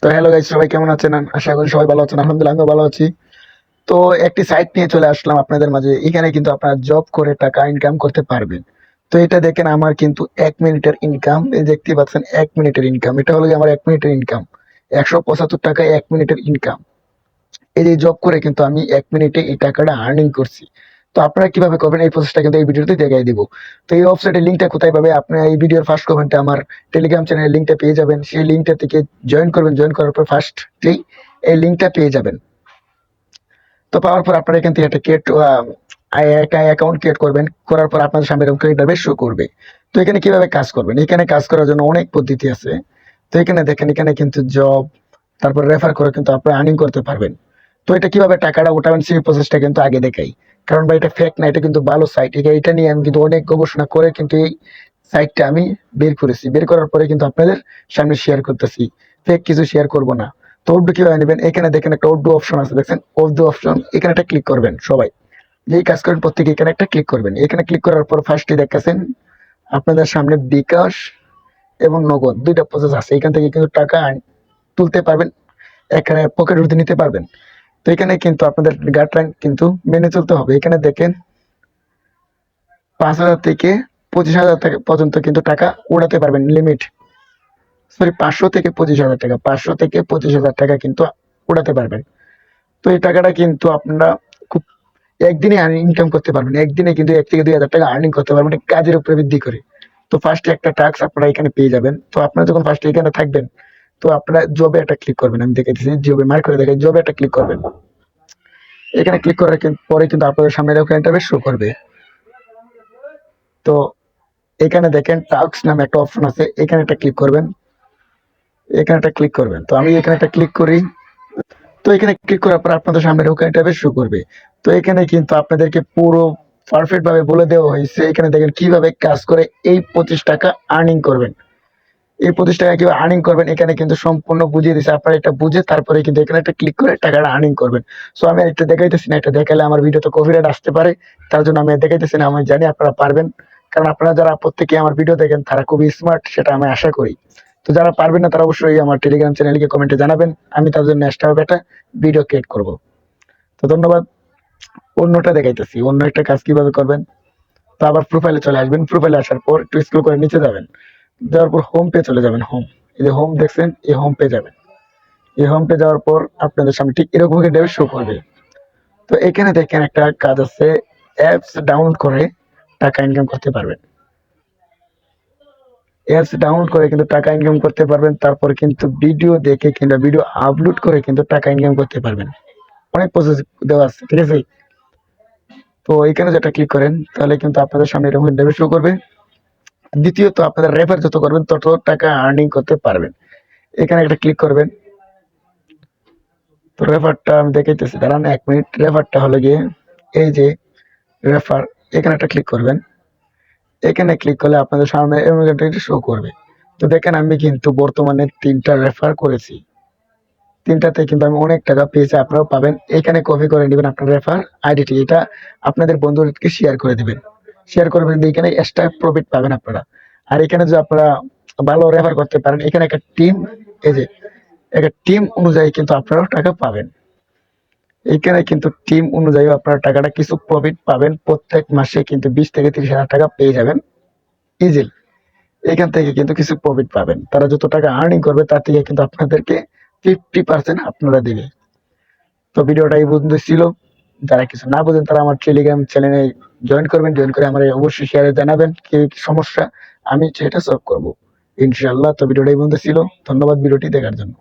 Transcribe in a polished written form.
তো hello guys, সবাই কেমন আছেন? আশা করি সবাই ভালো আছেন। আলহামদুলিল্লাহ আমিও ভালো আছি। তো একটি সাইট নিয়ে চলে আসলাম আপনাদের মাঝে। এখানে কিন্তু আপনারা জব করে টাকা ইনকাম করতে পারবেন। তো এটা দেখেন, আমার কিন্তু 1 মিনিটের ইনকাম। এই দেখতে পাচ্ছেন 1 মিনিটের ইনকাম। এটা হলো গিয়ে আমার 1 মিনিটের ইনকাম। 175 টাকা 1 মিনিটের ইনকাম। এই যে জব করে কিন্তু আমি 1 মিনিটে এই টাকাটা আর্নিং করছি। তো আপনারা কিভাবে করবেন এই প্রসেসটা কিন্তু এই ভিডিওতে দেখাই দিব। তো এই ওয়েবসাইটের লিঙ্কটা কোথায় পাবে? আপনারা এই ভিডিওর ফার্স্ট কমেন্টে আমার টেলিগ্রাম চ্যানেলের লিঙ্কটা পেয়ে যাবেন। সেই লিঙ্কটা থেকে জয়েন করবেন। জয়েন করার পর ফার্স্টেই এই লিঙ্কটা পেয়ে যাবেন। তো পাওয়ার পর আপনারা এখান থেকে একটা অ্যাকাউন্ট ক্রিয়েট করবেন। করার পর আপনাদের সামনে এরকম ইন্টারফেস শো করবে। তো এখানে কিভাবে কাজ করবেন? এখানে কাজ করার জন্য অনেক পদ্ধতি আছে। তো এখানে দেখেন, এখানে কিন্তু জব, তারপর রেফার করে কিন্তু আপনারা আর্নিং করতে পারবেন। তো এটা কিভাবে টাকাটা উঠাবেন সেই প্রসেসটা কিন্তু আগে দেখাই। কারণ ভাই, এটা ফেক না, এটা কিন্তু ভালো সাইট। এটা নিয়ে আমি কিন্তু অনেক গবেষণা করে কিন্তু এই সাইটটা আমি বের করেছি। বের করার পরে কিন্তু আপনাদের সামনে শেয়ার করতেছি। ফেক কিছু শেয়ার করব না। তো উর্দু কিভাবে নেবেন? এখানে দেখেন একটা উর্দু অপশন আছে, দেখছেন উর্দু অপশন। এখানে একটা ক্লিক করবেন। সবাই যেই কাজ করেন প্রত্যেকে এখানে একটা ক্লিক করবেন। এখানে ক্লিক করার পর ফার্স্টে দেখতেছেন আপনাদের সামনে বিকাশ এবং নগদ দুইটা প্রসেস আছে। এখান থেকে কিন্তু টাকা তুলতে পারবেন, এখানে পকেট উঠতে নিতে পারবেন। তো এখানে কিন্তু আপনাদের গাইডলাইন কিন্তু মেনে চলতে হবে। এখানে দেখেন 5,000 থেকে 25,000 টাকা পর্যন্ত কিন্তু টাকা উড়াতে পারবেন। লিমিট, সরি, 500 থেকে 25,000 টাকা, 500 থেকে 25,000 টাকা কিন্তু উড়াতে পারবেন। তো এই টাকাটা কিন্তু আপনারা খুব একদিনে ইনকাম করতে পারবেন। একদিনে কিন্তু 1 থেকে 2 হাজার টাকা আর্নিং করতে পারবেন, এটা কাজের উপরে ভিত্তি করে। তো ফার্স্টে একটা টাস্ক আপনারা এখানে পেয়ে যাবেন। তো আপনারা যখন ফার্স্টে এখানে থাকবেন, তো আপনারা জবে একটা ক্লিক করবেন। আমি দেখাইতেছি, জবে মার্ক করে দেখাই, জবে একটা ক্লিক করবেন। এখানে ক্লিক করার পরে কিন্তু আপনাদের সামনে এরকম ইন্টারফেস শো করবে। তো এখানে দেখেন টাস্ক নামে একটা অপশন আছে, এখানে একটা ক্লিক করবেন। এখানে একটা ক্লিক করবেন। তো আমি এখানে একটা ক্লিক করি। তো এখানে ক্লিক করার পর আপনাদের সামনে এরকম ইন্টারফেস শো করবে। তো এখানে কিন্তু আপনাদেরকে পুরো পারফেক্ট ভাবে বলে দেওয়া হয়েছে। এখানে দেখেন কিভাবে কাজ করে এই 25 টাকা আর্নিং করবেন। এই 25 টাকা কিভাবে আর্নিং করবেন এখানে কিন্তু সম্পূর্ণ বুঝিয়ে দিচ্ছে। আপনারা এটা বুঝে তারপরে কিন্তু এখানে একটা ক্লিক করে টাকাটা আর্নিং করবেন। সো আমি এটা দেখাইতেছি না, এটা দেখালে আমার ভিডিওতে কপিরাইট আসতে পারে। তার জন্য আমি দেখাইতেছি না। আমি জানি আপনারা পারবেন, কারণ আপনারা যারা প্রত্যেকে আমার ভিডিও দেখেন তারা খুবই স্মার্ট, সেটা আমি আশা করি। তো যারা পারবেন না তারা অবশ্যই আমার টেলিগ্রাম চ্যানেলকে কমেন্টে জানাবেন। আমি তার জন্য এক্সট্রা ভাবে একটা ভিডিও ক্রিয়েট করব। তো ধন্যবাদ। অন্যটা দেখাইতেছি, অন্য একটা কাজ কিভাবে করবেন। তো আবার প্রোফাইলে চলে আসবেন। প্রোফাইলে আসার পর একটু স্ক্রল করে নিচে যাবেন। যাওয়ার পর হোম পে চলে যাবেন। হোম, এই যে হোম দেখছেন, এই হোম পে যাবেন। এই হোম পে যাওয়ার পর আপনাদের সামনে ঠিক এরকম একটা শো করবে। তো এখানে দেখেন একটা কাজ আছে, অ্যাপস ডাউনলোড করে টাকা ইনকাম করতে পারবেন। অ্যাপস ডাউনলোড করে কিন্তু টাকা ইনকাম করতে পারবেন। তারপর কিন্তু ভিডিও দেখে কিংবা ভিডিও আপলোড করে কিন্তু টাকা ইনকাম করতে পারবেন। অনেক প্রসেস দেওয়া আছে, ঠিক আছে? তো এখানে যেটা ক্লিক করেন তাহলে কিন্তু আপনাদের সামনে এরকম ইন্টারভিউ শো করবে। দ্বিতীয়ত, আপনাদের রেফার যত করবেন তত টাকা আর্নিং করতে পারবেন। এখানে একটা ক্লিক করবেন। তো রেফারটা আমি দেখাইতেছি, দাঁড়ান 1 মিনিট। রেফারটা হলো গিয়ে এই যে রেফার, এখানে একটা ক্লিক করবেন। এখানে ক্লিক করলে আপনাদের সামনে এরকম একটা শো করবে। তো দেখেন আমি কিন্তু বর্তমানে 3টা রেফার করেছি। 3টাতে কিন্তু আমি অনেক টাকা পেয়েছি, আপনারাও পাবেন। এখানে কপি করে নেবেন আপনার রেফার আইডিটি, এটা আপনাদের বন্ধুদেরকে শেয়ার করে দিবেন। শেয়ার করবেন, এখানে এক্সট্রা প্রফিট পাবেন আপনারা। আর এখানে যদি আপনারা ভালো রেফার করতে পারেন, এখানে একটা টিম, এই যে একটা টিম অনুযায়ী কিন্তু আপনারাও টাকা পাবেন। এখানে কিন্তু টিম অনুযায়ী আপনারা টাকাটা কিছু প্রফিট পাবেন। প্রত্যেক মাসে কিন্তু 20 থেকে 30 হাজার টাকা পেয়ে যাবেন ইজিলি। এখান থেকে কিন্তু কিছু প্রফিট পাবেন। তারা যত টাকা আর্নিং করবে তার থেকে কিন্তু আপনাদেরকে 50% আপনারা দিবে। তো ভিডিওটা এই পর্যন্ত ছিল। যারা কিছু না বুঝেন তারা আমার টেলিগ্রাম চ্যানেলে জয়েন করবেন। জয়েন করে আমার অবশ্যই শেয়ারে জানাবেন কি কি সমস্যা, আমি সেটা সলভ করবো ইনশাআল্লাহ। তো ভিডিওটা এই পর্যন্ত ছিল। ধন্যবাদ ভিডিওটি দেখার জন্য।